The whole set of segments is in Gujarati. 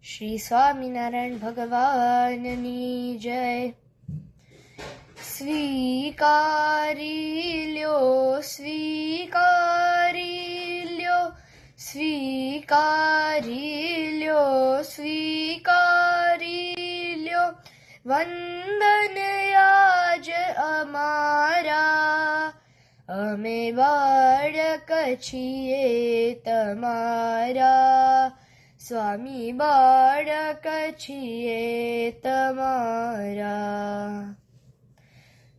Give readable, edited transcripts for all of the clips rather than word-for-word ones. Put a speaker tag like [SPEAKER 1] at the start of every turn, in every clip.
[SPEAKER 1] શ્રી સ્વામિનારાયણ ભગવાનની જય. સ્વીકારી લ્યો, સ્વીકારી લ્યો, સ્વીકારી લ્યો, સ્વીકારી લ્યો, વંદન આજ અમારા, અમે બાળક છીએ તમારા, સ્વામી બાળક છીએ તમારા.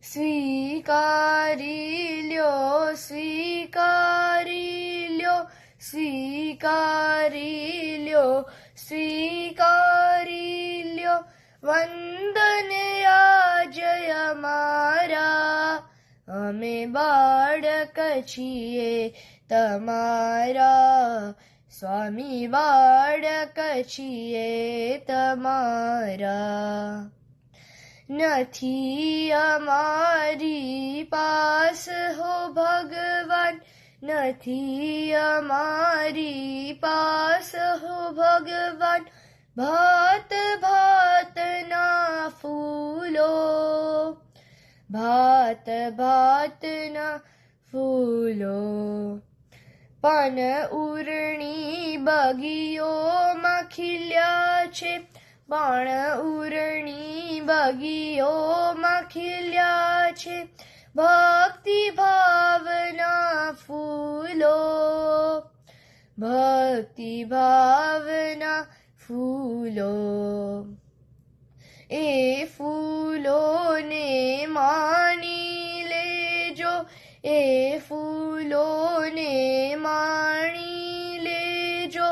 [SPEAKER 1] સ્વીકારી લ્યો, સ્વીકારી લ્યો, સ્વીકારી લ્યો, સ્વીકારી લ્યો, વંદન આજ અમારા, અમે બાળક છીએ તમારા, સ્વામી બાળક છીએ તમારા. નથી અમારી પાસ હો ભગવાન, નથી અમારી પાસ હો ભગવાન, ભાત ભાતના ફૂલો, ભાત ભાતના ફૂલો, પણ ઉરણી બગીઓમાં ખીલ્યા છે, પણ ઉરણી બગીઓમાં ખીલ્યા છે, ભક્તિ ભાવના ફૂલો, ભક્તિ ભાવના ફૂલો. એ ફૂલોને માણી લેજો, એ ફૂલોને માણી લેજો,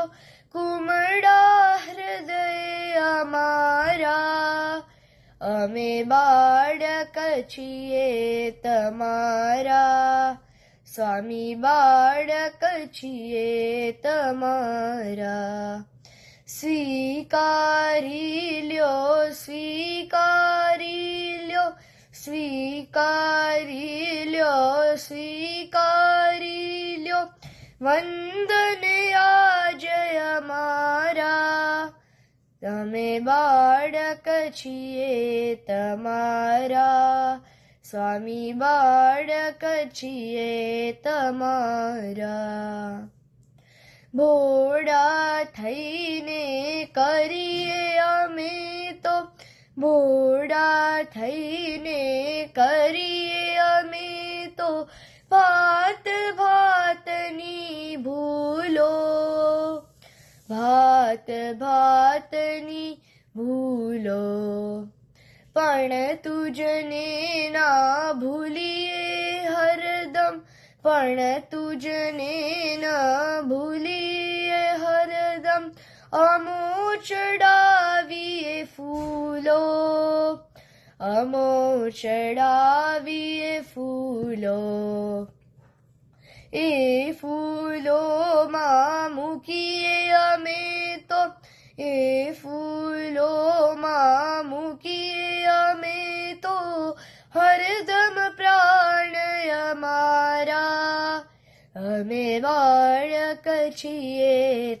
[SPEAKER 1] કુમળા હૃદય અમારા, અમે બાળક છીએ તમારા, સ્વામી બાળક છીએ તમારા. સ્વીકારી લ્યો, સ્વીકારી લ્યો, સ્વીકારી લ્યો, સ્વીકારી લ્યો, વંદન આજ અમારા, અમે બાળક છીએ તમારા, સ્વામી બાળક છીએ તમારા. ભોળા થઈને કરીએ અમે તો, ભોળા થઈને કરીએ અમે તો, ભાત ભાતની ભૂલો, ભાત ભાતની ભૂલો, પણ તુજને ના ભૂલીએ હરદમ, પણ તુજને ના ભૂલીએ હરદમ, અમો ચડાવીએ ફૂલો, અમો ચડાવીએ ફૂલો. એ ફૂલોમાં મૂકીએ અમે તો, એ ફૂલોમાં મૂકીએ અમે તો, હરદમ પ્રાણ અમારા, અમે બાળક છીએ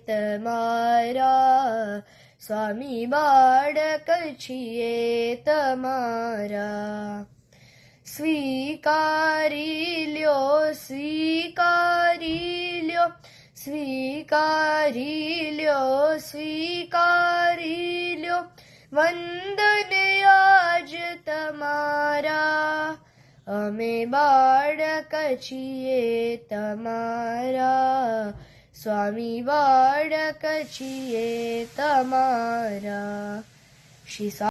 [SPEAKER 1] તમારા, સ્વામી બાળક છીએ તમારા. સ્વીકારી લ્યો, સ્વીકારી લ્યો, સ્વીકારી લ્યો, સ્વીકારી લ્યો, વંદન આજ તમારા, અમે બાળક છીએ તમારા, સ્વામી બાળક છીએ તમારા. શ્રી